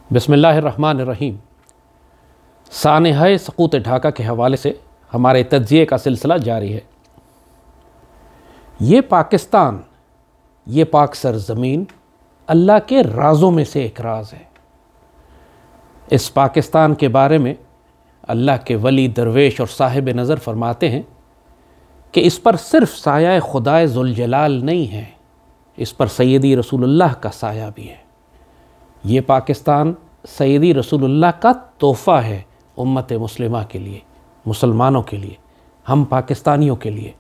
بسم اللہ الرحمن الرحیم۔ سانحہ سقوط ڈھاکہ کے حوالے سے ہمارے تجزیے کا سلسلہ جاری ہے۔ یہ پاکستان، یہ پاک سرزمین اللہ کے رازوں میں سے ایک راز ہے۔ اس پاکستان کے بارے میں اللہ کے ولی، درویش اور صاحب نظر فرماتے ہیں کہ اس پر صرف سایہ خدائے ذوالجلال نہیں ہے، اس پر سیدی رسول اللہ کا سایہ بھی ہے۔ یہ پاکستان سیدی رسول اللہ کا تحفہ ہے امت مسلمہ کے لیے، مسلمانوں کے لیے، ہم پاکستانیوں کے لیے۔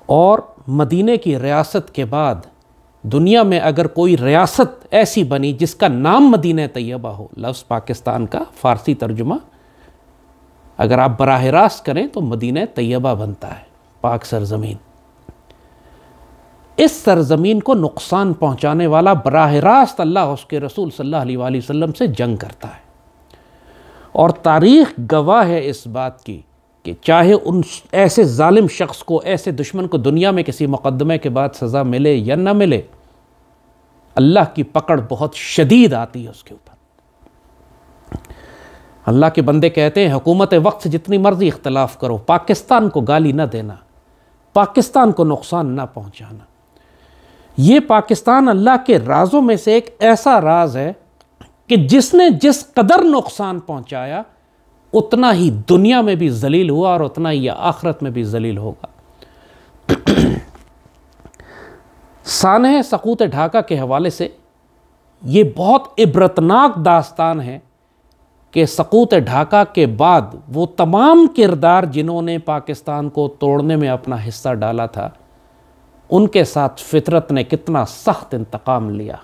اور مدینہ کی ریاست کے بعد دنیا میں اگر کوئی ریاست ایسی بنی جس کا نام مدینہ طیبہ ہو، لفظ پاکستان کا فارسی ترجمہ اگر آپ براہ راست کریں تو مدینہ طیبہ بنتا ہے، پاک سرزمین۔ اس سرزمین کو نقصان پہنچانے والا براہ راست اللہ اس کے رسول صلی اللہ علیہ وآلہ وسلم سے جنگ کرتا ہے، اور تاریخ گواہ ہے اس بات کی کہ چاہے ان ایسے ظالم شخص کو، ایسے دشمن کو دنیا میں کسی مقدمے کے بعد سزا ملے یا نہ ملے، اللہ کی پکڑ بہت شدید آتی ہے اس کے اوپر۔ اللہ کے بندے کہتے ہیں حکومت وقت سے جتنی مرضی اختلاف کرو، پاکستان کو گالی نہ دینا، پاکستان کو نقصان نہ پہنچانا۔ یہ پاکستان اللہ کے رازوں میں سے ایک ایسا راز ہے کہ جس نے جس قدر نقصان پہنچایا اتنا ہی دنیا میں بھی ذلیل ہوا اور اتنا ہی آخرت میں بھی ذلیل ہوگا۔ سانحہ سقوط ڈھاکہ کے حوالے سے یہ بہت عبرتناک داستان ہے کہ سقوط ڈھاکہ کے بعد وہ تمام کردار جنہوں نے پاکستان کو توڑنے میں اپنا حصہ ڈالا تھا، ان کے ساتھ فطرت نے کتنا سخت انتقام لیا۔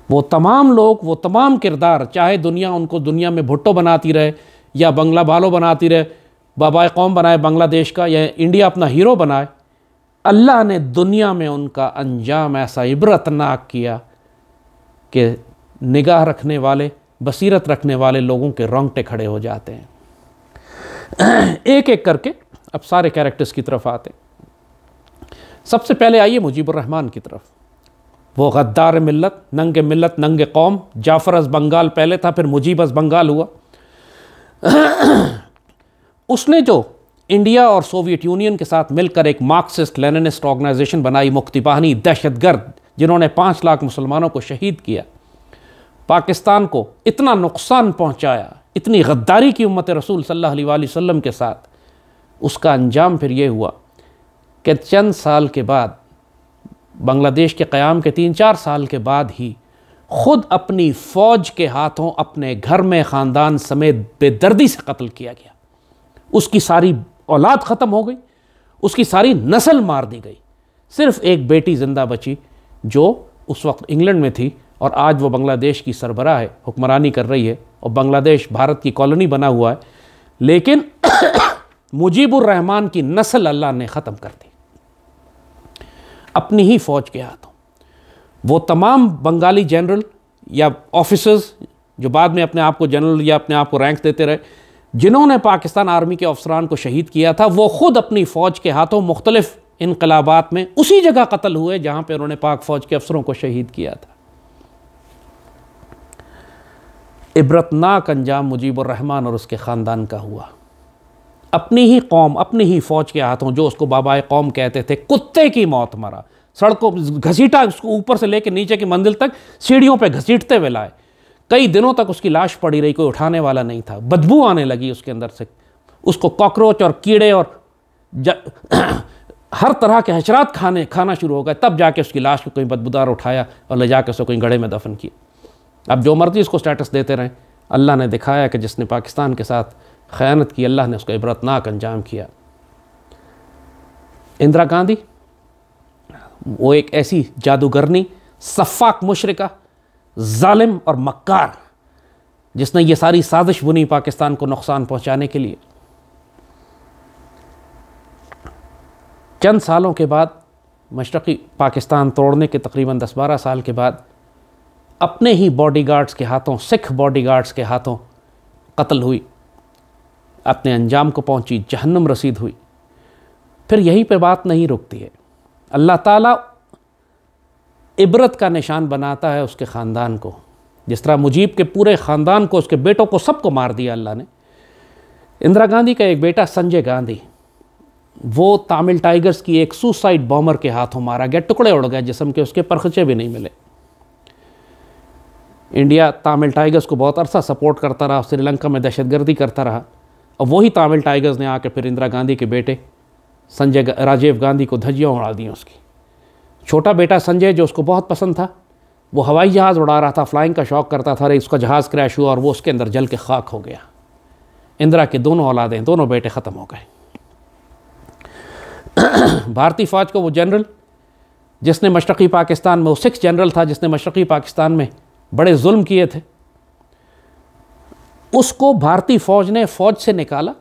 وہ تمام لوگ، وہ تمام کردار، چاہے دنیا ان کو دنیا میں بھٹو بناتی رہے یا بنگلہ بالو بناتی رہے، بابائے قوم بنائے بنگلہ دیش کا، یا انڈیا اپنا ہیرو بنائے، اللہ نے دنیا میں ان کا انجام ایسا عبرتناک کیا کہ نگاہ رکھنے والے، بصیرت رکھنے والے لوگوں کے رونگٹے کھڑے ہو جاتے ہیں۔ ایک ایک کر کے اب سارے کیریکٹرز کی طرف آتے ہیں۔ سب سے پہلے آئیے مجیب الرحمن کی طرف۔ وہ غدار ملت، ننگ قوم، جعفر از بنگال پہلے تھا، پھر مجیب از بنگال ہوا۔ اس نے جو انڈیا اور سوویت یونین کے ساتھ مل کر ایک مارکسسٹ لیننسٹ آرگنائزیشن بنائی، مکتی باہنی، دہشت گرد، جنہوں نے 5 لاکھ مسلمانوں کو شہید کیا، پاکستان کو اتنا نقصان پہنچایا، اتنی غداری کی امت رسول صلی اللہ علیہ وآلہ وسلم کے ساتھ، اس کا انجام پھر یہ ہوا کہ چند سال کے بعد، بنگلہ دیش کے قیام کے 3-4 سال کے بعد ہی، خود اپنی فوج کے ہاتھوں اپنے گھر میں خاندان سمیت بے دردی سے قتل کیا گیا۔ اس کی ساری اولاد ختم ہو گئی، اس کی ساری نسل مار دی گئی، صرف ایک بیٹی زندہ بچی جو اس وقت انگلینڈ میں تھی اور آج وہ بنگلہ دیش کی سربراہ ہے، حکمرانی کر رہی ہے، اور بنگلہ دیش بھارت کی کالونی بنا ہوا ہے، لیکن مجیب الرحمن کی نسل اللہ نے ختم کر دی اپنی ہی فوج کے ہاتھوں۔ وہ تمام بنگالی جنرل یا آفیسرز جو بعد میں اپنے آپ کو جنرل یا اپنے آپ کو رینک دیتے رہے، جنہوں نے پاکستان آرمی کے افسران کو شہید کیا تھا، وہ خود اپنی فوج کے ہاتھوں مختلف انقلابات میں اسی جگہ قتل ہوئے جہاں پہ انہوں نے پاک فوج کے افسروں کو شہید کیا تھا۔ عبرتناک انجام مجیب الرحمن اور اس کے خاندان کا ہوا۔ اپنی ہی قوم، اپنی ہی فوج کے ہاتھوں، جو اس کو بابائے قوم کہتے تھے، کتے کی موت مرا، سڑکوں گھسیٹا، اس کو اوپر سے لے کے نیچے کی منزل تک سیڑھیوں پہ گھسیٹتے ہوئے لائے، کئی دنوں تک اس کی لاش پڑی رہی، کوئی اٹھانے والا نہیں تھا، بدبو آنے لگی اس کے اندر سے، اس کو کاکروچ اور کیڑے اور ہر طرح کے حشرات کھانا شروع ہو گئے، تب جا کے اس کی لاش کو کوئی بدبودار اٹھایا اور لے جا کے اسے کوئی گڑھے میں دفن کیا۔ اب جو مرضی اس کو سٹیٹس دیتے رہیں، اللہ نے دکھایا کہ جس نے پاکستان کے ساتھ خیانت کی، اللہ نے اس کو عبرتناک انجام کیا۔ اندرا گاندھی، وہ ایک ایسی جادوگرنی، سفاک مشرکہ، ظالم اور مکار، جس نے یہ ساری سازش بنی پاکستان کو نقصان پہنچانے کے لیے۔ چند سالوں کے بعد، مشرقی پاکستان توڑنے کے تقریباً 10-12 سال کے بعد، اپنے ہی باڈی گارڈز کے ہاتھوں، سکھ باڈی گارڈز کے ہاتھوں قتل ہوئی، اپنے انجام کو پہنچی، جہنم رسید ہوئی۔ پھر یہیں پہ بات نہیں رکتی ہے، اللہ تعالیٰ عبرت کا نشان بناتا ہے اس کے خاندان کو، جس طرح مجیب کے پورے خاندان کو، اس کے بیٹوں کو، سب کو مار دیا اللہ نے۔ اندرا گاندھی کا ایک بیٹا سنجے گاندھی، وہ تامل ٹائیگرز کی ایک سوسائڈ بامر کے ہاتھوں مارا گیا، ٹکڑے اڑ گئے جسم کے، اس کے پرخچے بھی نہیں ملے۔ انڈیا تامل ٹائیگرز کو بہت عرصہ سپورٹ کرتا رہا، سری لنکا میں دہشت گردی کرتا رہا، اور وہی تامل ٹائیگرز نے آ کے پھر اندرا گاندھی کے بیٹے راجیو گاندھی کو دھجیاں اڑا دیں اس کی۔ چھوٹا بیٹا سنجے، جو اس کو بہت پسند تھا، وہ ہوائی جہاز اڑا رہا تھا، فلائنگ کا شوق کرتا تھا، اس کا جہاز کریش ہوا اور وہ اس کے اندر جل کے خاک ہو گیا۔ اندرا کے دونوں اولادیں، دونوں بیٹے ختم ہو گئے۔ بھارتی فوج کو وہ جنرل جس نے مشرقی پاکستان میں، وہ سکھ جنرل تھا جس نے مشرقی پاکستان میں بڑے ظلم کیے تھے، اس کو بھارتی فوج نے فوج سے نکالا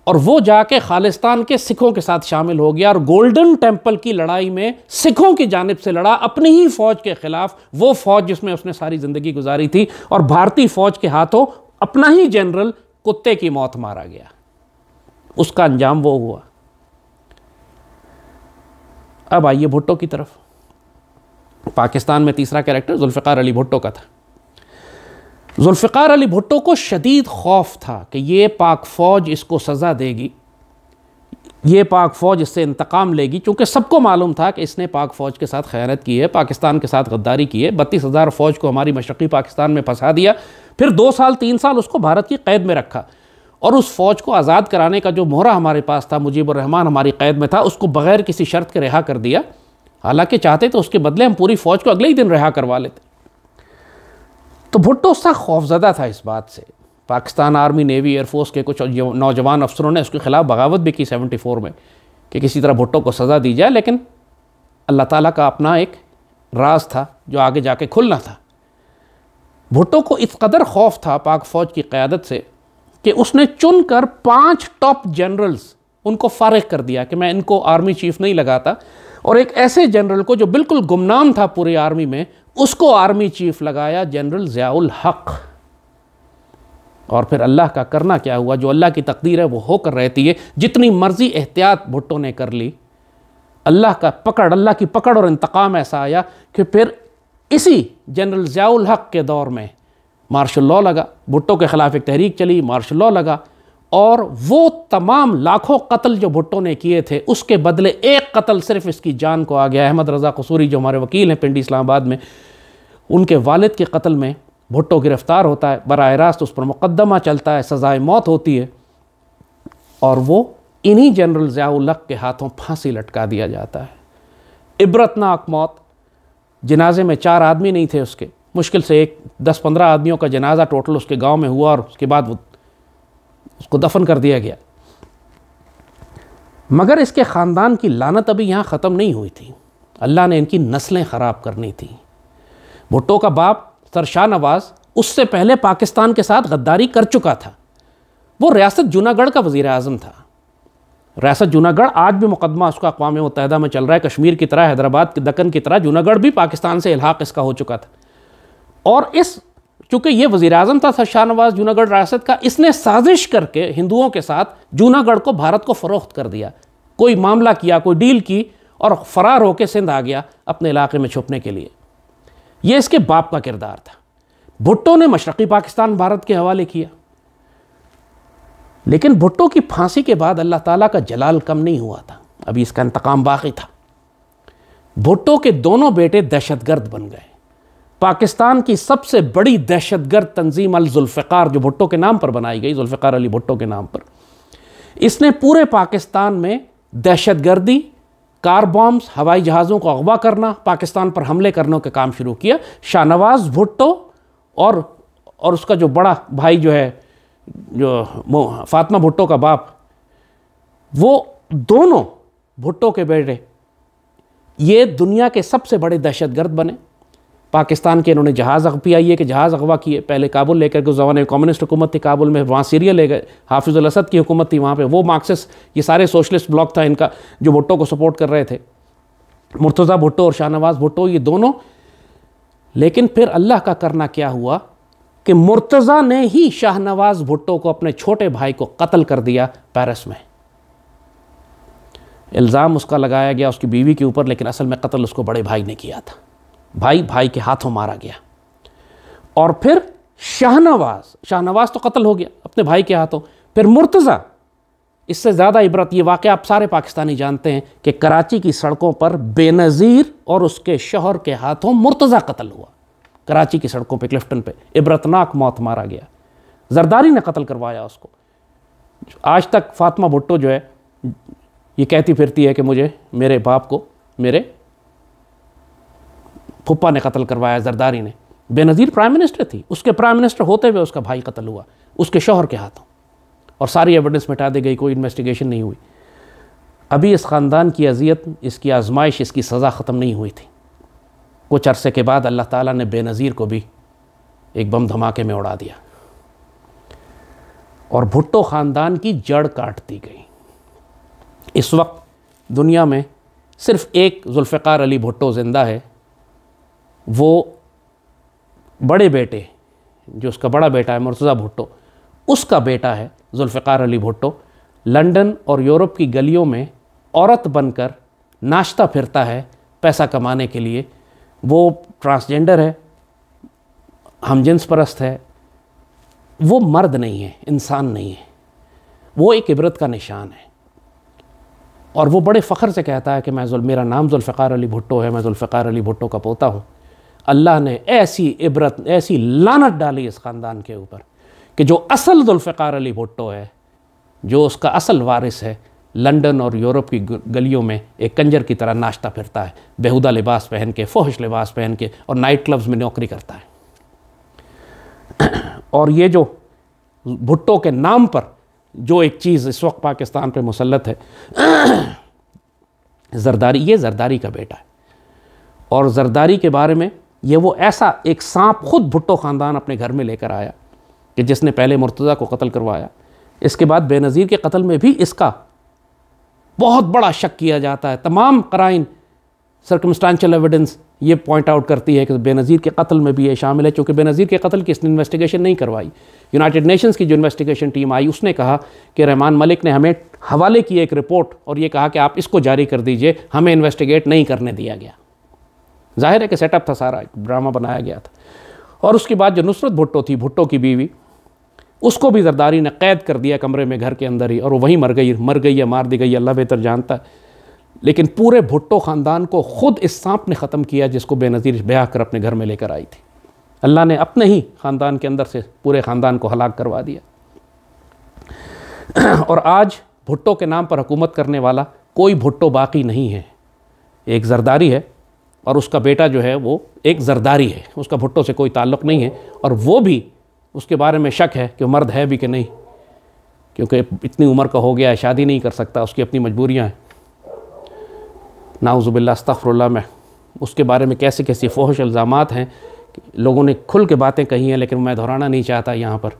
اور وہ جا کے خالستان کے سکھوں کے ساتھ شامل ہو گیا، اور گولڈن ٹیمپل کی لڑائی میں سکھوں کی جانب سے لڑا، اپنی ہی فوج کے خلاف، وہ فوج جس میں اس نے ساری زندگی گزاری تھی، اور بھارتی فوج کے ہاتھوں اپنا ہی جنرل کتے کی موت مارا گیا۔ اس کا انجام وہ ہوا۔ اب آئیے بھٹو کی طرف۔ پاکستان میں تیسرا کریکٹر ذوالفقار علی بھٹو کا تھا۔ ذوالفقار علی بھٹو کو شدید خوف تھا کہ یہ پاک فوج اس کو سزا دے گی، یہ پاک فوج اس سے انتقام لے گی، چونکہ سب کو معلوم تھا کہ اس نے پاک فوج کے ساتھ خیانت کی ہے، پاکستان کے ساتھ غداری کی ہے، 32,000 فوج کو ہماری مشرقی پاکستان میں پھنسا دیا، پھر 2 سال 3 سال اس کو بھارت کی قید میں رکھا، اور اس فوج کو آزاد کرانے کا جو مہرہ ہمارے پاس تھا، مجیب الرحمان ہماری قید میں تھا، اس کو بغیر کسی شرط کے رہا کر دیا۔ حالانکہ چاہتے تو اس کے بدلے ہم پوری فوج کو اگلے ہی دن رہا کروا لیتے۔ تو بھٹو سخت خوفزدہ تھا اس بات سے۔ Pakistan army, navy, air force کے کچھ نوجوان افسروں نے اس کے خلاف بغاوت بھی کی 74 میں کہ کسی طرح بھٹو کو سزا دی جائے، لیکن اللہ تعالیٰ کا اپنا ایک راز تھا جو آگے جا کے کھلنا تھا۔ بھٹو کو اس قدر خوف تھا پاک فوج کی قیادت سے کہ اس نے چن کر 5 ٹاپ جنرلز ان کو فارغ کر دیا کہ میں ان کو آرمی چیف نہیں لگاتا، اور ایک ایسے جنرل کو جو بالکل گمنام تھا پوری آرمی میں، اس کو آرمی چیف لگایا، جنرل ضیاء الحق۔ اور پھر اللہ کا کرنا کیا ہوا، جو اللہ کی تقدیر ہے وہ ہو کر رہتی ہے۔ جتنی مرضی احتیاط بھٹو نے کر لی، اللہ کی پکڑ اور انتقام ایسا آیا کہ پھر اسی جنرل ضیاء الحق کے دور میں مارشل لاء لگا، بھٹو کے خلاف ایک تحریک چلی، مارشل لاء لگا، اور وہ تمام لاکھوں قتل جو بھٹو نے کیے تھے، اس کے بدلے ایک قتل صرف اس کی جان کو آ گیا۔ احمد رضا قصوری جو ہمارے وکیل ہیں پنڈی اسلام آباد میں، ان کے والد کے قتل میں بھٹو گرفتار ہوتا ہے، براہ راست اس پر مقدمہ چلتا ہے، سزائے موت ہوتی ہے، اور وہ انہی جنرل ضیاء الحق کے ہاتھوں پھانسی لٹکا دیا جاتا ہے۔ عبرتناک موت۔ جنازے میں 4 آدمی نہیں تھے اس کے، مشکل سے 10-15 آدمیوں کا جنازہ ٹوٹل اس کے گاؤں میں ہوا، اور اس کے بعد اس کو دفن کر دیا گیا۔ مگر اس کے خاندان کی لعنت ابھی یہاں ختم نہیں ہوئی تھی، اللہ نے ان کی نسلیں خراب کرنی تھی۔ بھٹو کا باپ سر شاہ نواز اس سے پہلے پاکستان کے ساتھ غداری کر چکا تھا، وہ ریاست جوناگڑھ کا وزیر اعظم تھا۔ ریاست جوناگڑھ آج بھی مقدمہ اس کا اقوام متحدہ میں چل رہا ہے، کشمیر کی طرح، حیدرآباد دکن کی طرح جوناگڑھ بھی پاکستان سے الحاق اس کا ہو چکا تھا۔ اور چونکہ یہ وزیر اعظم تھا سر شاہ نواز جوناگڑھ ریاست کا، اس نے سازش کر کے ہندوؤں کے ساتھ جوناگڑھ کو بھارت کو فروخت کر دیا، کوئی معاملہ کیا، کوئی ڈیل کی، اور فرار ہو کے سندھ آ گیا اپنے علاقے میں چھپنے کے لیے۔ یہ اس کے باپ کا کردار تھا۔ بھٹو نے مشرقی پاکستان بھارت کے حوالے کیا، لیکن بھٹو کی پھانسی کے بعد اللہ تعالیٰ کا جلال کم نہیں ہوا تھا، ابھی اس کا انتقام باقی تھا۔ بھٹو کے دونوں بیٹے دہشت گرد بن گئے۔ پاکستان کی سب سے بڑی دہشت گرد تنظیم الذوالفقار، جو بھٹو کے نام پر بنائی گئی، ذوالفقار علی بھٹو کے نام پر، اس نے پورے پاکستان میں دہشت گردی، کار بامز، ہوائی جہازوں کو اغوا کرنا، پاکستان پر حملے کرنے کا کام شروع کیا۔ شاہ نواز بھٹو اور اس کا جو بڑا بھائی جو ہے، جو فاطمہ بھٹو کا باپ، وہ دونوں بھٹو کے بیٹے یہ دنیا کے سب سے بڑے دہشت گرد بنے۔ پاکستان کے انہوں نے جہاز PIA کے جہاز اغوا کیے، پہلے کابل لے کر کے، اس زمانے میں کمیونسٹ حکومت تھی کابل میں، وہاں سیریا لے گئے، حافظ الاسد کی حکومت تھی وہاں پہ، وہ مارکسسٹ، یہ سارے سوشلسٹ بلاک تھا ان کا جو بھٹو کو سپورٹ کر رہے تھے، مرتضیٰ بھٹو اور شاہ نواز بھٹو یہ دونوں۔ لیکن پھر اللہ کا کرنا کیا ہوا کہ مرتضیٰ نے ہی شاہ نواز بھٹو کو، اپنے چھوٹے بھائی کو، قتل کر دیا پیرس میں۔ الزام اس کا لگایا گیا اس کی بیوی کے اوپر، لیکن اصل میں قتل اس کو بڑے بھائی نے کیا تھا، بھائی کے ہاتھوں مارا گیا۔ اور پھر شاہنواز تو قتل ہو گیا اپنے بھائی کے ہاتھوں، پھر مرتضیٰ. اس سے زیادہ عبرت یہ واقعہ آپ سارے پاکستانی جانتے ہیں کہ کراچی کی سڑکوں پر بے نظیر اور اس کے شوہر کے ہاتھوں مرتضیٰ قتل ہوا. کراچی کی سڑکوں پہ کلفٹن پہ عبرتناک موت مارا گیا. زرداری نے قتل کروایا اس کو. آج تک فاطمہ بھٹو جو ہے یہ کہتی پھرتی ہے کہ مجھے میرے باپ کو میرے پھپھا نے قتل کروایا، زرداری نے. بے نظیر پرائم منسٹر تھی، اس کے پرائم منسٹر ہوتے ہوئے اس کا بھائی قتل ہوا اس کے شوہر کے ہاتھوں، اور ساری ایویڈنس مٹا دی گئی، کوئی انویسٹیگیشن نہیں ہوئی. ابھی اس خاندان کی اذیت، اس کی آزمائش، اس کی سزا ختم نہیں ہوئی تھی. کچھ عرصے کے بعد اللہ تعالیٰ نے بے نظیر کو بھی ایک بم دھماکے میں اڑا دیا اور بھٹو خاندان کی جڑ کاٹ دی گئی. اس وقت دنیا میں صرف ایک ذوالفقار علی بھٹو زندہ ہے، وہ بڑے بیٹے جو اس کا بڑا بیٹا ہے مرتضیٰ بھٹو، اس کا بیٹا ہے ذوالفقار علی بھٹو. لنڈن اور یورپ کی گلیوں میں عورت بن کر ناشتہ پھرتا ہے پیسہ کمانے کے لیے. وہ ٹرانسجنڈر ہے، ہم جنس پرست ہے، وہ مرد نہیں ہے، انسان نہیں ہے، وہ ایک عبرت کا نشان ہے. اور وہ بڑے فخر سے کہتا ہے کہ میرا نام ذوالفقار علی بھٹو ہے، میں ذوالفقار علی بھٹو کا پوتا ہوں. اللہ نے ایسی عبرت، ایسی لعنت ڈالی اس خاندان کے اوپر کہ جو اصل ذوالفقار علی بھٹو ہے، جو اس کا اصل وارث ہے، لنڈن اور یورپ کی گلیوں میں ایک کنجر کی طرح ناشتہ پھرتا ہے، بیہودہ لباس پہن کے، فحش لباس پہن کے، اور نائٹ کلبز میں نوکری کرتا ہے. اور یہ جو بھٹو کے نام پر جو ایک چیز اس وقت پاکستان پہ مسلط ہے، زرداری، یہ زرداری کا بیٹا ہے. اور زرداری کے بارے میں یہ وہ ایسا ایک سانپ خود بھٹو خاندان اپنے گھر میں لے کر آیا کہ جس نے پہلے مرتضیٰ کو قتل کروایا. اس کے بعد بے نظیر کے قتل میں بھی اس کا بہت بڑا شک کیا جاتا ہے. تمام قرائن، سرکمسٹانشل ایویڈنس یہ پوائنٹ آؤٹ کرتی ہے کہ بے نظیر کے قتل میں بھی یہ شامل ہے، چونکہ بے نظیر کے قتل کی اس نے انویسٹیگیشن نہیں کروائی. یونائٹڈ نیشنز کی جو انویسٹیگیشن ٹیم آئی اس نے کہا کہ رحمان ملک نے ہمیں حوالے کی ایک رپورٹ اور یہ کہا کہ آپ اس کو جاری کر دیجئے، ہمیں انویسٹیگیٹ نہیں کرنے دیا گیا. ظاہر ہے کہ سیٹ اپ تھا، سارا ایک ڈرامہ بنایا گیا تھا. اور اس کے بعد جو نصرت بھٹو تھی، بھٹو کی بیوی، اس کو بھی زرداری نے قید کر دیا کمرے میں گھر کے اندر ہی، اور وہ وہیں مر گئی یا مار دی گئی، اللہ بہتر جانتا ہے. لیکن پورے بھٹو خاندان کو خود اس سانپ نے ختم کیا جس کو بے نظیر بیاہ کر اپنے گھر میں لے کر آئی تھی. اللہ نے اپنے ہی خاندان کے اندر سے پورے خاندان کو ہلاک کروا دیا. اور آج بھٹو کے نام پر حکومت کرنے والا کوئی بھٹو باقی نہیں ہے. ایک زرداری ہے اور اس کا بیٹا جو ہے وہ ایک زرداری ہے، اس کا بھٹو سے کوئی تعلق نہیں ہے. اور وہ بھی اس کے بارے میں شک ہے کہ مرد ہے بھی کہ نہیں، کیونکہ اتنی عمر کا ہو گیا ہے، شادی نہیں کر سکتا، اس کی اپنی مجبوریاں ہیں. نعوذ باللہ، استغفر اللہ. میں اس کے بارے میں کیسے کیسے فحش الزامات ہیں، لوگوں نے کھل کے باتیں کہی ہیں، لیکن میں دہرانا نہیں چاہتا یہاں پر.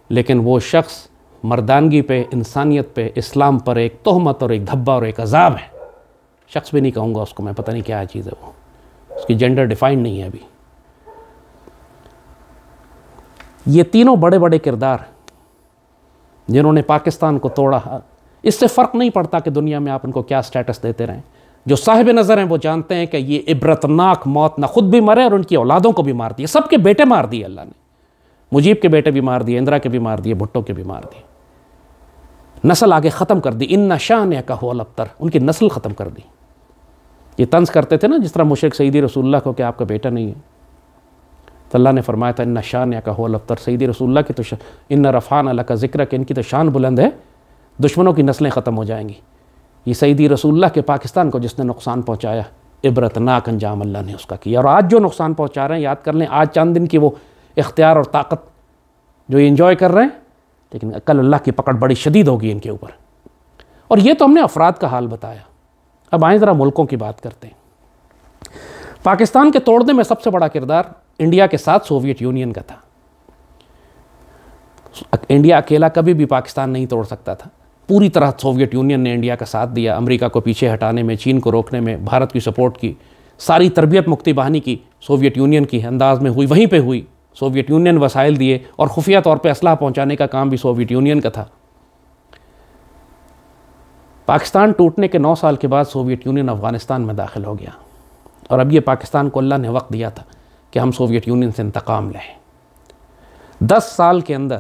لیکن وہ شخص مردانگی پہ، انسانیت پہ، اسلام پر ایک تہمت اور ایک دھبا اور ایک عذاب ہے. شخص بھی نہیں کہوں گا اس کو میں، پتہ نہیں کیا چیز ہے وہ، اس کی جینڈر ڈیفائن نہیں ہے ابھی. یہ تینوں بڑے بڑے کردار جنہوں نے پاکستان کو توڑا. اس سے فرق نہیں پڑتا کہ دنیا میں آپ ان کو کیا سٹیٹس دیتے رہیں. جو صاحب نظر ہیں وہ جانتے ہیں کہ یہ عبرتناک موت نہ خود بھی مرے اور ان کی اولادوں کو بھی مار دیے. سب کے بیٹے مار دیے اللہ نے. مجیب کے بیٹے بھی مار دیے، اندرا کے بھی مار دیے، بھٹو کے بھی مار دیے. نسل آگے ختم کر دی. ان شانک هو الابتر، ان کی نسل ختم کر دی. یہ طنز کرتے تھے نا جس طرح مشرک سیدی رسول اللہ کو کہ آپ کا بیٹا نہیں ہے، تو اللہ نے فرمایا تھا ان شانک هو الابتر. سیدی رسول اللہ کی تو ان رفعنا لک ذکرک، ان کی تو شان بلند ہے، دشمنوں کی نسلیں ختم ہو جائیں گی. یہ سیدی رسول اللہ کے پاکستان کو جس نے نقصان پہنچایا، عبرتناک انجام اللہ نے اس کا کیا. اور آج جو نقصان پہنچا رہے ہیں، یاد کر لیں آج چند دن کی وہ اختیار اور طاقت جو یہ انجوائے کر رہے ہیں، لیکن کل اللہ کی پکڑ بڑی شدید ہوگی ان کے اوپر. اور یہ تو ہم نے افراد کا حال بتایا. اب آئیں ذرا ملکوں کی بات کرتے ہیں. پاکستان کے توڑنے میں سب سے بڑا کردار انڈیا کے ساتھ سوویت یونین کا تھا. انڈیا اکیلا کبھی بھی پاکستان نہیں توڑ سکتا تھا. پوری طرح سوویت یونین نے انڈیا کا ساتھ دیا، امریکہ کو پیچھے ہٹانے میں، چین کو روکنے میں، بھارت کی سپورٹ کی. ساری تربیت مکتی بہانی کی سوویت یونین کی انداز میں ہوئی، وہیں پہ ہوئی. سوویت یونین وسائل دیے اور خفیہ طور پہ اسلحہ پہنچانے کا کام بھی سوویت یونین کا تھا. پاکستان ٹوٹنے کے 9 سال کے بعد سوویت یونین افغانستان میں داخل ہو گیا. اور اب یہ پاکستان کو اللہ نے وقت دیا تھا کہ ہم سوویت یونین سے انتقام لیں. 10 سال کے اندر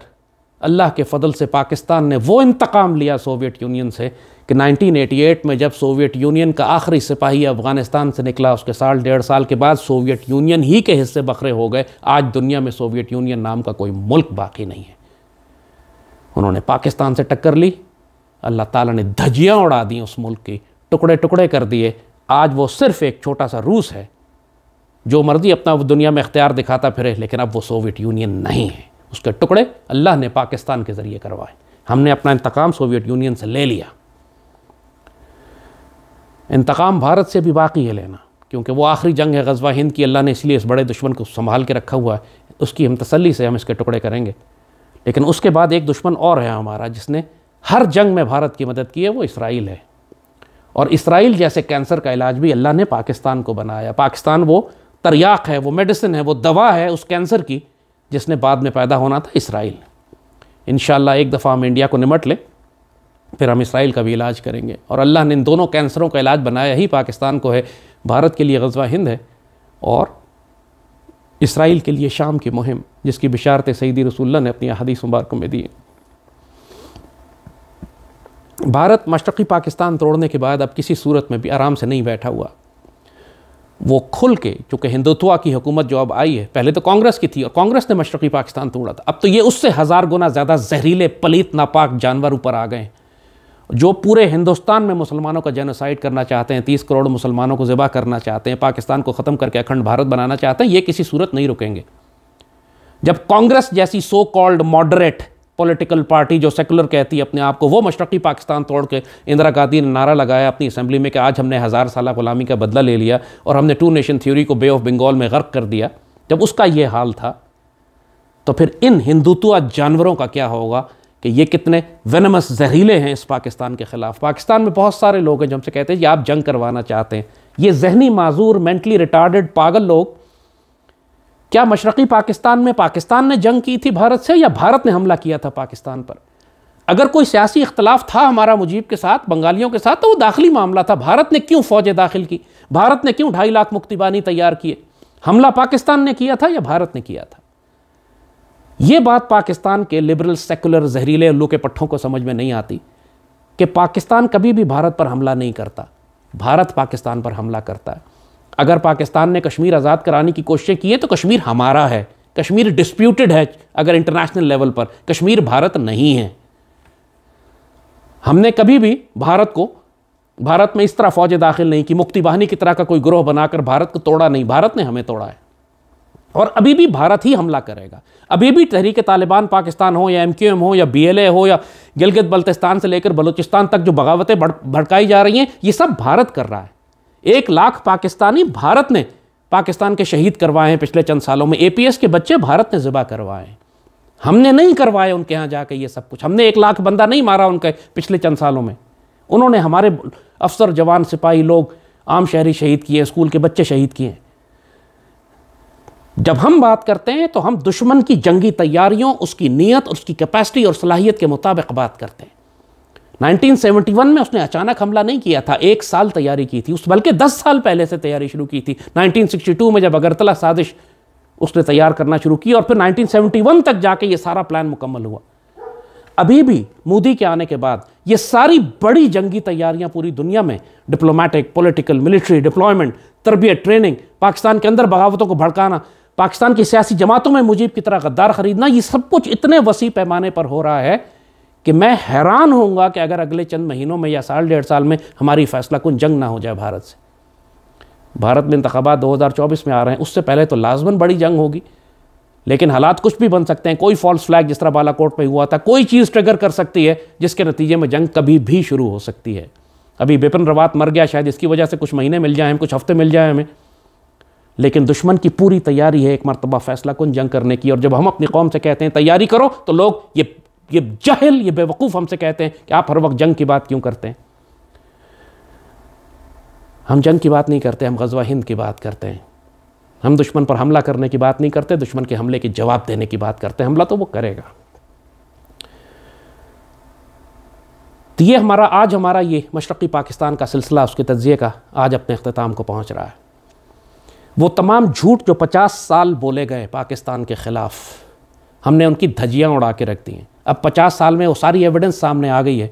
اللہ کے فضل سے پاکستان نے وہ انتقام لیا سوویٹ یونین سے کہ 1988 میں جب سوویٹ یونین کا آخری سپاہی افغانستان سے نکلا، اس کے سال 1.5 سال کے بعد سوویٹ یونین ہی کے حصے بکھرے ہو گئے. آج دنیا میں سوویٹ یونین نام کا کوئی ملک باقی نہیں ہے. انہوں نے پاکستان سے ٹکر لی، اللہ تعالیٰ نے دھجیاں اڑا دیں اس ملک کی، ٹکڑے ٹکڑے کر دیے. آج وہ صرف ایک چھوٹا سا روس ہے، جو مرضی اپنا وہ دنیا میں اختیار دکھاتا پھرے، لیکن اب وہ سوویٹ یونین نہیں ہے. اس کے ٹکڑے اللہ نے پاکستان کے ذریعے کروائے. ہم نے اپنا انتقام سوویٹ یونین سے لے لیا. انتقام بھارت سے بھی باقی ہے لینا، کیونکہ وہ آخری جنگ ہے غزوہ ہند کی. اللہ نے اس لیے اس بڑے دشمن کو سنبھال کے رکھا ہوا ہے. اس کی ہم تسلی سے ہم اس کے ٹکڑے کریں گے. لیکن اس کے بعد ایک دشمن اور ہے ہمارا، جس نے ہر جنگ میں بھارت کی مدد کی ہے، وہ اسرائیل ہے. اور اسرائیل جیسے کینسر کا علاج بھی اللہ نے پاکستان کو بنایا. پاکستان وہ تریاق ہے، وہ میڈیسن ہے، وہ دوا ہے اس کینسر کی جس نے بعد میں پیدا ہونا تھا، اسرائیل. انشاءاللہ ایک دفعہ ہم انڈیا کو نمٹ لیں، پھر ہم اسرائیل کا بھی علاج کریں گے. اور اللہ نے ان دونوں کینسروں کا علاج بنایا ہی پاکستان کو ہے. بھارت کے لیے غزوہ ہند ہے اور اسرائیل کے لیے شام کی مہم، جس کی بشارت سیدی رسول اللہ نے اپنی احادیث مبارکوں میں دی. بھارت مشرقی پاکستان توڑنے کے بعد اب کسی صورت میں بھی آرام سے نہیں بیٹھا ہوا. وہ کھل کے، چونکہ ہندوتوا کی حکومت جو اب آئی ہے، پہلے تو کانگریس کی تھی اور کانگریس نے مشرقی پاکستان توڑا تھا، اب تو یہ اس سے 1000 گنا زیادہ زہریلے پلیت ناپاک جانور اوپر آ گئے ہیں، جو پورے ہندوستان میں مسلمانوں کا جینوسائیڈ کرنا چاہتے ہیں، 30 کروڑ مسلمانوں کو ذبح کرنا چاہتے ہیں، پاکستان کو ختم کر کے اکھنڈ بھارت بنانا چاہتے ہیں. یہ کسی صورت نہیں رکیں گے. جب کانگریس جیسی so called moderate political party جو سیکولر کہتی ہے اپنے آپ کو، وہ مشرقی پاکستان توڑ کے، اندرا گاندھی نے نعرہ لگایا اپنی اسمبلی میں کہ آج ہم نے 1000 سالہ غلامی کا بدلہ لے لیا اور ہم نے 2 نیشن تھیوری کو بے آف بنگال میں غرق کر دیا. جب اس کا یہ حال تھا تو پھر ان ہندوتوا جانوروں کا کیا ہوگا کہ یہ کتنے وینمس زہریلے ہیں اس پاکستان کے خلاف. پاکستان میں بہت سارے لوگ ہیں جو ہم سے کہتے ہیں کہ آپ جنگ کروانا چاہتے ہیں. یہ ذہنی معذور، مینٹلی ریٹارڈڈ پاگل لوگ، کیا مشرقی پاکستان میں پاکستان نے جنگ کی تھی بھارت سے یا بھارت نے حملہ کیا تھا پاکستان پر؟ اگر کوئی سیاسی اختلاف تھا ہمارا مجیب کے ساتھ، بنگالیوں کے ساتھ، تو وہ داخلی معاملہ تھا. بھارت نے کیوں فوجیں داخل کی؟ بھارت نے کیوں 2.5 لاکھ مکتی بانی تیار کیے؟ حملہ پاکستان نے کیا تھا یا بھارت نے کیا تھا؟ یہ بات پاکستان کے لبرل سیکولر زہریلے الو کے پٹھوں کو سمجھ میں نہیں آتی کہ پاکستان کبھی بھی بھارت پر حملہ نہیں کرتا، بھارت پاکستان پر حملہ کرتا ہے. اگر پاکستان نے کشمیر آزاد کرانے کی کوششیں کی ہیں تو کشمیر ہمارا ہے، کشمیر ڈسپیوٹڈ ہے. اگر انٹرنیشنل لیول پر کشمیر بھارت نہیں ہے. ہم نے کبھی بھی بھارت میں اس طرح فوجیں داخل نہیں کی، مکتی باہنی کی طرح کا کوئی گروہ بنا کر بھارت کو توڑا نہیں. بھارت نے ہمیں توڑا ہے اور ابھی بھی بھارت ہی حملہ کرے گا. ابھی بھی تحریک طالبان پاکستان ہو یا MQM ہو یا BLA ہو یا گلگت بلتستان سے لے کر بلوچستان تک جو بغاوتیں بھڑکائی جا رہی ہیں، یہ سب بھارت کر رہا ہے. 1 لاکھ پاکستانی بھارت نے پاکستان کے شہید کروائے ہیں پچھلے چند سالوں میں. APS کے بچے بھارت نے ذبح کروائے ہیں. ہم نے نہیں کروائے ان کے ہاں جا کے یہ سب کچھ. ہم نے 1 لاکھ بندہ نہیں مارا ان کے پچھلے چند سالوں میں. انہوں نے ہمارے افسر، جوان، سپاہی لوگ، عام شہری شہید کیے، اسکول کے بچے شہید کیے. جب ہم بات کرتے ہیں تو ہم دشمن کی جنگی تیاریوں، اس کی نیت، اس کی کیپیسٹی اور صلاحیت کے مطابق بات کرتے ہیں. 1971 میں اس نے اچانک حملہ نہیں کیا تھا، 1 سال تیاری کی تھی، بلکہ 10 سال پہلے سے تیاری شروع کی تھی. 1962 میں جب اگرتلہ سازش اس نے تیار کرنا شروع کی اور پھر 1971 تک جا کے یہ سارا پلان مکمل ہوا. ابھی بھی مودی کے آنے کے بعد یہ ساری بڑی جنگی تیاریاں پوری دنیا میں، ڈپلومیٹک، پولیٹیکل، ملٹری، ڈپلائمنٹ، تربیت، ٹریننگ، پاکستان کے اندر بغاوتوں کو بھڑکانا، پاکستان کی سیاسی جماعتوں میں مجیب کی طرح غدار خریدنا، یہ سب کچھ اتنے وسیع پیمانے پر ہو رہا ہے کہ میں حیران ہوں گا کہ اگر اگلے چند مہینوں میں یا 1.5 سال میں ہماری فیصلہ کن جنگ نہ ہو جائے بھارت سے. بھارت میں انتخابات 2024 میں آ رہے ہیں، اس سے پہلے تو لازماً بڑی جنگ ہوگی. لیکن حالات کچھ بھی بن سکتے ہیں. کوئی فالس فلیگ جس طرح بالا کوٹ پہ ہوا تھا، کوئی چیز ٹریگر کر سکتی ہے جس کے نتیجے میں جنگ کبھی بھی شروع ہو سکتی ہے. ابھی بپن راوت مر گیا، شاید اس کی وجہ سے کچھ مہینے مل جائیں، کچھ ہفتے مل جائیں ہمیں. لیکن دشمن کی پوری تیاری ہے ایک مرتبہ فیصلہ کن جنگ کرنے کی. اور جب ہم اپنی قوم سے کہتے ہیں تیاری کرو تو لوگ یہ جاہل، یہ بے وقوف ہم سے کہتے ہیں کہ آپ ہر وقت جنگ کی بات کیوں کرتے ہیں. ہم جنگ کی بات نہیں کرتے، ہم غزوہ ہند کی بات کرتے ہیں. ہم دشمن پر حملہ کرنے کی بات نہیں کرتے، دشمن کے حملے کی جواب دینے کی بات کرتے ہیں. حملہ تو وہ کرے گا. تو یہ ہمارا یہ مشرقی پاکستان کا سلسلہ، اس کے تجزیے کا آج اپنے اختتام کو پہنچ رہا ہے. وہ تمام جھوٹ جو 50 سال بولے گئے پاکستان کے خلاف، ہم نے ان کی دھجیاں اڑا کے رکھ دی ہیں. اب 50 سال میں وہ ساری ایویڈنس سامنے آ گئی ہے,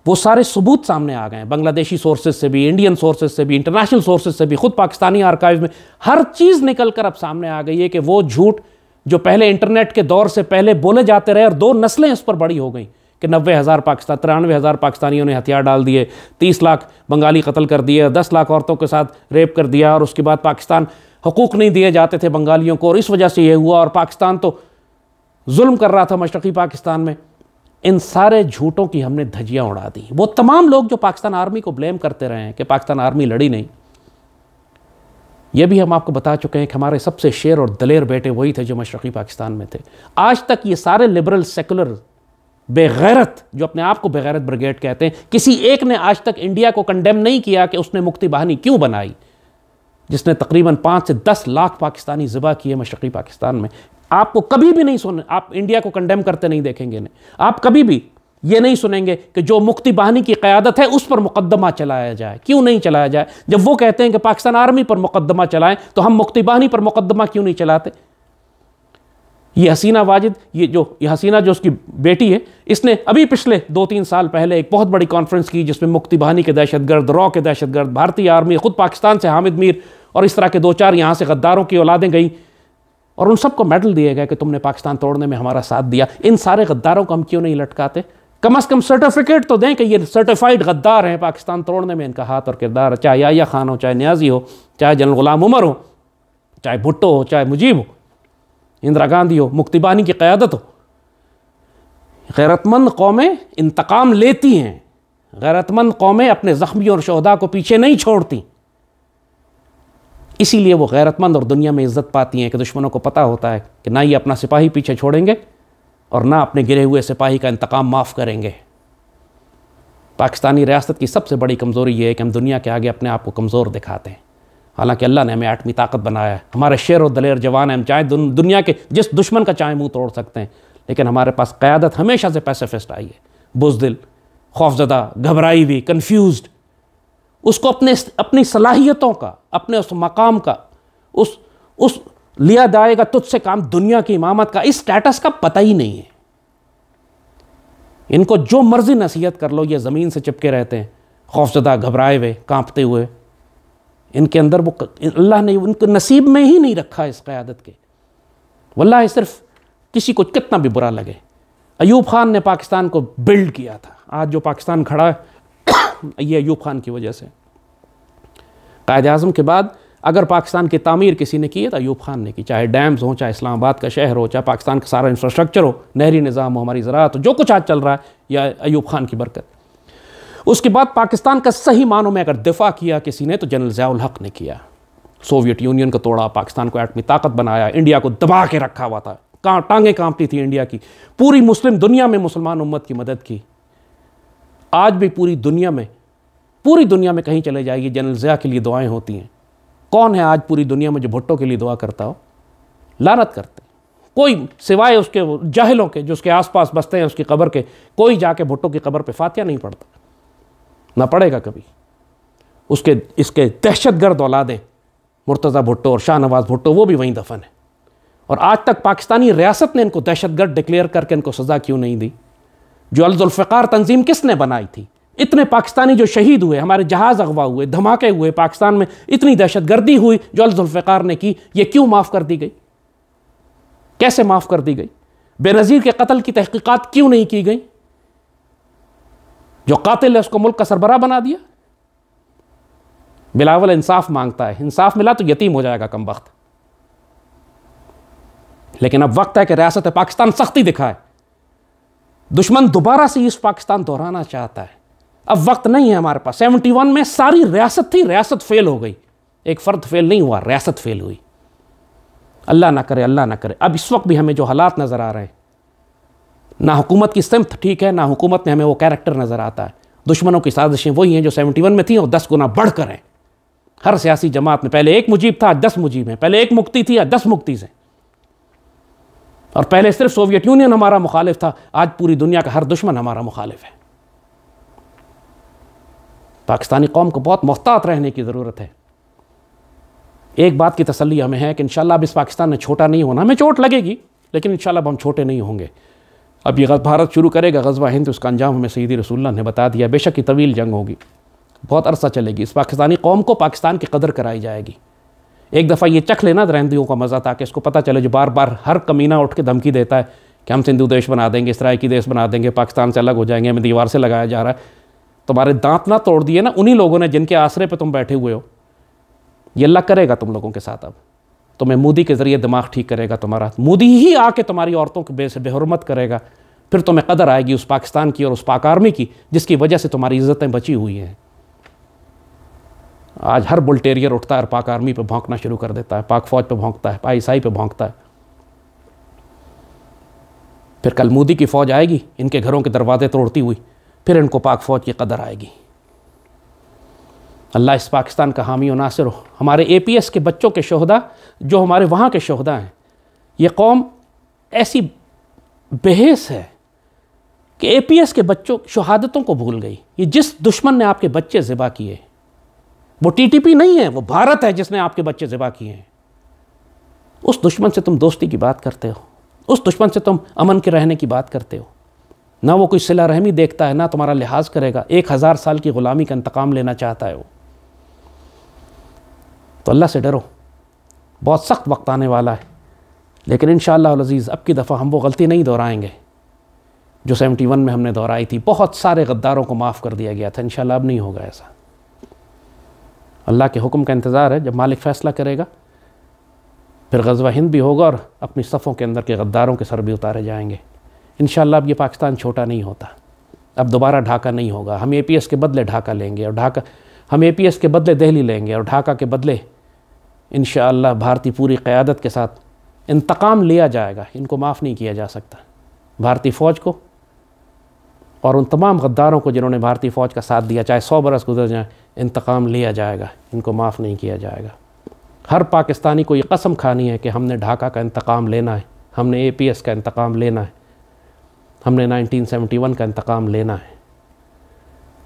وہ سارے ثبوت سامنے آ گئے ہیں, بنگلہ دیشی سورسز سے بھی, انڈین سورسز سے بھی, انٹرنیشنل سورسز سے بھی, خود پاکستانی آرکائیو میں ہر چیز نکل کر اب سامنے آ گئی ہے کہ وہ جھوٹ جو پہلے انٹرنیٹ کے دور سے پہلے بولے جاتے رہے, اور 2 نسلیں اس پر بڑی ہو گئیں کہ 90,000 93,000 پاکستانیوں نے ہتھیار ڈال دیے, 30 لاکھ بنگالی قتل کر دیے, 10 لاکھ عورتوں کے ساتھ ریپ کر دیا, اور اس کے بعد پاکستان حقوق نہیں دیے جاتے تھے بنگالیوں کو, اور اس وجہ سے یہ ہوا, اور پاکستان تو ظلم کر رہا تھا مشرقی پاکستان میں. ان سارے جھوٹوں کی ہم نے دھجیاں اڑا دی. وہ تمام لوگ جو پاکستان آرمی کو بلیم کرتے رہے ہیں کہ پاکستان آرمی لڑی نہیں, یہ بھی ہم آپ کو بتا چکے ہیں کہ ہمارے سب سے شیر اور دلیر بیٹے وہی تھے جو مشرقی پاکستان میں تھے. آج تک یہ سارے لبرل سیکولر بے غیرت جو اپنے آپ کو بے غیرت بریگیڈ کہتے ہیں, کسی ایک نے آج تک انڈیا کو کنڈیم نہیں کیا کہ اس نے مکتی باہنی کیوں بنائی, جس نے تقریباً 5 سے 10 لاکھ پاکستانی ذبح کیے مشرقی پاکستان میں. آپ کو کبھی بھی نہیں سنیں, آپ انڈیا کو کنڈیم کرتے نہیں دیکھیں گے, آپ کبھی بھی یہ نہیں سنیں گے کہ جو مکتی باہنی کی قیادت ہے اس پر مقدمہ چلایا جائے. کیوں نہیں چلایا جائے؟ جب وہ کہتے ہیں کہ پاکستان آرمی پر مقدمہ چلائیں تو ہم مکتی باہنی پر مقدمہ کیوں نہیں چلاتے؟ یہ حسینہ واجد, یہ حسینہ جو اس کی بیٹی ہے, اس نے ابھی پچھلے 2-3 سال پہلے ایک بہت بڑی کانفرنس کی جس میں مکتی باہنی کے دہشت گرد, را کے دہشت گرد, بھارتی آرمی, خود پاکستان سے حامد میر اور اس طرح کے 2-4 یہاں سے غداروں کی اولادیں گئیں, اور ان سب کو میڈل دیے گئے کہ تم نے پاکستان توڑنے میں ہمارا ساتھ دیا. ان سارے غداروں کو ہم کیوں نہیں لٹکاتے؟ کم از کم سرٹیفکیٹ تو دیں کہ یہ سرٹیفائیڈ غدار ہیں, پاکستان توڑنے میں ان کا ہاتھ اور کردار, چاہے یحییٰ خان ہو, چاہے نیازی ہو, چاہے جنرل غلام عمر ہو, چاہے بھٹو ہو, چاہے مجیب ہو, اندرا گاندھی ہو, مکتی باہنی کی قیادت ہو. غیرت مند قومیں انتقام لیتی ہیں, غیرت مند قومیں اپنے زخمیوں اور شہداء کو پیچھے نہیں چھوڑتی. اسی لیے وہ غیرت مند اور دنیا میں عزت پاتی ہیں کہ دشمنوں کو پتہ ہوتا ہے کہ نہ یہ اپنا سپاہی پیچھے چھوڑیں گے اور نہ اپنے گرے ہوئے سپاہی کا انتقام معاف کریں گے. پاکستانی ریاست کی سب سے بڑی کمزوری یہ ہے کہ ہم دنیا کے آگے اپنے آپ کو کمزور دکھاتے ہیں, حالانکہ اللہ نے ہمیں ایٹمی طاقت بنایا ہے. ہمارے شیر و دلیر جوان ہیں, ہم چاہے دنیا کے جس دشمن کا چاہے منہ توڑ سکتے ہیں, لیکن ہمارے پاس قیادت ہمیشہ سے پیسیفسٹ آئی ہے, بزدل, خوفزدہ, گھبرائی ہوئی, کنفیوزڈ. اس کو اپنی صلاحیتوں کا, اپنے اس مقام کا, اس لیا جائے گا تجھ سے کام دنیا کی امامت کا, اس سٹیٹس کا پتہ ہی نہیں ہے. ان کو جو مرضی نصیحت کر لو, یہ زمین سے چپکے رہتے ہیں, خوفزدہ, گھبرائے ہوئے, کانپتے ہوئے. ان کے اندر وہ اللہ نے ان کو نصیب میں ہی نہیں رکھا اس قیادت کے. واللہ صرف کسی کو کتنا بھی برا لگے, ایوب خان نے پاکستان کو بلڈ کیا تھا. آج جو پاکستان کھڑا ہے یہ ایوب خان کی وجہ سے. قائد اعظم کے بعد اگر پاکستان کی تعمیر کسی نے کی ہے تو ایوب خان نے کی, چاہے ڈیمز ہوں, چاہے اسلام آباد کا شہر ہو, چاہے پاکستان کا سارا انفراسٹرکچر ہو, نہری نظام ہو, ہماری زراعت ہو, جو کچھ آج چل رہا ہے یہ ایوب خان کی برکت. اس کے بعد پاکستان کا صحیح معنوں میں اگر دفاع کیا کسی نے تو جنرل ضیاء الحق نے کیا. سوویت یونین کو توڑا, پاکستان کو ایٹمی طاقت بنایا, انڈیا کو دبا کے رکھا ہوا تھا, ٹانگیں کانپتی تھی انڈیا کی, پوری مسلم دنیا میں مسلمان امت کی مدد کی. آج بھی پوری دنیا میں کہیں چلے جائیے جنرل ضیاء کے لیے دعائیں ہوتی ہیں. کون ہے آج پوری دنیا میں جو بھٹو کے لیے دعا کرتا ہو؟ لعنت کرتے. کوئی سوائے اس کے جاہلوں کے جو اس کے آس پاس بستے ہیں اس کی قبر کے, کوئی جا کے بھٹو کی قبر پہ فاتحہ نہیں پڑھتا, نہ پڑھے گا کبھی. اس کے دہشت گرد اولادیں مرتضیٰ بھٹو اور شاہ نواز بھٹو وہ بھی وہیں دفن ہیں. اور آج تک پاکستانی ریاست نے ان کو دہشت گرد ڈکلیئر کر کے ان کو سزا کیوں نہیں دی؟ جو الذوالفقار تنظیم کس نے بنائی تھی؟ اتنے پاکستانی جو شہید ہوئے, ہمارے جہاز اغوا ہوئے, دھماکے ہوئے, پاکستان میں اتنی دہشت گردی ہوئی جو الذوالفقار نے کی, یہ کیوں معاف کر دی گئی؟ کیسے معاف کر دی گئی؟ بے نظیر کے قتل کی تحقیقات کیوں نہیں کی گئی؟ جو قاتل ہے اس کو ملک کا سربراہ بنا دیا. بلاول انصاف مانگتا ہے, انصاف ملا تو یتیم ہو جائے گا کم بخت. لیکن اب وقت ہے کہ ریاست پاکستان سختی دکھائے. دشمن دوبارہ سے اس پاکستان دہرانا چاہتا ہے. اب وقت نہیں ہے ہمارے پاس. 71 میں ساری ریاست تھی, ریاست فیل ہو گئی. ایک فرد فیل نہیں ہوا, ریاست فیل ہوئی. اللہ نہ کرے, اللہ نہ کرے. اب اس وقت بھی ہمیں جو حالات نظر آ رہے ہیں, نہ حکومت کی سمت ٹھیک ہے, نہ حکومت میں ہمیں وہ کیریکٹر نظر آتا ہے. دشمنوں کی سازشیں وہی ہیں جو 71 میں تھیں اور 10 گنا بڑھ کر ہیں. ہر سیاسی جماعت میں پہلے ایک مجیب تھا, 10 مجیب ہیں. پہلے ایک مکتی تھی, 10 مکتی ہیں. اور پہلے صرف سوویت یونین ہمارا مخالف تھا, آج پوری دنیا کا ہر دشمن ہمارا مخالف ہے. پاکستانی قوم کو بہت محتاط رہنے کی ضرورت ہے. ایک بات کی تسلی ہمیں ہے کہ انشاءاللہ اب اس پاکستان نے چھوٹا نہیں ہونا. ہمیں چوٹ لگے گی لیکن انشاءاللہ اب ہم چھوٹے نہیں ہوں گے. اب یہ بھارت شروع کرے گا غزوہ ہند، اس کا انجام ہمیں سیدی رسول اللہ نے بتا دیا. بے شک یہ طویل جنگ ہوگی، بہت عرصہ چلے گی. اس پاکستانی قوم کو پاکستان کی قدر کرائی جائے گی. ایک دفعہ یہ چکھ لینا رہندیوں کا مزہ، تاکہ اس کو پتہ چلے جو بار بار ہر کمینہ اٹھ کے دھمکی دیتا ہے کہ ہم سندھو دیش بنا دیں گے، اسرائیل کی دیش بنا دیں گے، پاکستان سے الگ ہو جائیں گے، ہمیں دیوار سے لگایا جا رہا ہے. تمہارے دانت نہ توڑ دیے نا انہی لوگوں نے جن کے آسرے پہ تم بیٹھے ہوئے ہو. یہ اللہ کرے گا تم لوگوں کے ساتھ. اب تمہیں مودی کے ذریعے دماغ ٹھیک کرے گا تمہارا. مودی ہی آ کے تمہاری عورتوں کو بے حرمت کرے گا. پھر تمہیں قدر آئے گی اس پاکستان کی اور اس پاک آرمی کی جس کی وجہ سے تمہاری عزتیں بچی ہوئی ہیں. آج ہر بلٹیریئر اٹھتا ہے اور پاک آرمی پہ بھونکنا شروع کر دیتا ہے، پاک فوج پہ بھونکتا ہے، ISI پہ بھونکتا ہے. پھر کل مودی کی فوج آئے گی ان کے گھروں کے دروازے توڑتی ہوئی، پھر ان کو پاک فوج کی قدر آئے گی. اللہ اس پاکستان کا حامی و ناصر ہو. ہمارے APS کے بچوں کے شہداء جو ہمارے وہاں کے شہداء ہیں، یہ قوم ایسی بحیث ہے کہ APS کے بچوں شہادتوں کو بھول گئی. یہ جس دشمن نے آپ کے بچے ذبح کیے، وہ TTP نہیں ہے، وہ بھارت ہے جس نے آپ کے بچے ذبح کیے ہیں. اس دشمن سے تم دوستی کی بات کرتے ہو، اس دشمن سے تم امن کے رہنے کی بات کرتے ہو. نہ وہ کوئی صلہ رحمی دیکھتا ہے، نہ تمہارا لحاظ کرے گا. 1000 سال کی غلامی کا انتقام لینا چاہتا ہے وہ. تو اللہ سے ڈرو، بہت سخت وقت آنے والا ہے. لیکن انشاءاللہ العزیز اب کی دفعہ ہم وہ غلطی نہیں دہرائیں گے جو 71 میں ہم نے دہرائی تھی. بہت سارے غداروں کو معاف کر دیا گیا تھا. انشاءاللہ اب نہیں ہوگا ایسا. اللہ کے حکم کا انتظار ہے. جب مالک فیصلہ کرے گا پھر غزوہ ہند بھی ہوگا اور اپنی صفوں کے اندر کے غداروں کے سر بھی اتارے جائیں گے. انشاءاللہ اب یہ پاکستان چھوٹا نہیں ہوتا. اب دوبارہ ڈھاکہ نہیں ہوگا. ہم APS کے بدلے ڈھاکہ لیں گے، اور ہم APS کے بدلے دہلی لیں گے، اور ڈھاکہ کے بدلے انشاءاللہ بھارتی پوری قیادت کے ساتھ انتقام لیا جائے گا. ان کو معاف نہیں کیا جا سکتا. بھارتی فوج کو اور ان تمام غداروں کو جنہوں نے بھارتی فوج کا ساتھ دیا، چاہے 100 برس گزر جائیں، انتقام لیا جائے گا. ان کو معاف نہیں کیا جائے گا. ہر پاکستانی کو یہ قسم کھانی ہے کہ ہم نے ڈھاکہ کا انتقام لینا ہے، ہم نے APS کا انتقام لینا ہے، ہم نے 1971 کا انتقام لینا ہے.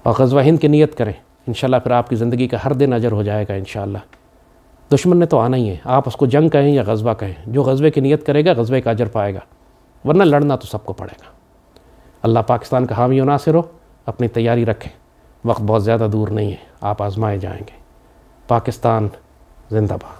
اور غزوہ ہند کی نیت کریں. انشاءاللہ پھر آپ کی زندگی کا ہر دن اجر ہو جائے گا انشاءاللہ. دشمن نے تو آنا ہی ہے، آپ اس کو جنگ کہیں یا غزوہ کہیں. جو غزوے کی نیت کرے گا غزوے کا اجر پائے گا، ورنہ لڑنا تو سب کو پڑے گا. اللہ پاکستان کا حامی و ناصر ہو. اپنی تیاری رکھیں، وقت بہت زیادہ دور نہیں ہے، آپ آزمائے جائیں گے. پاکستان زندہ باد.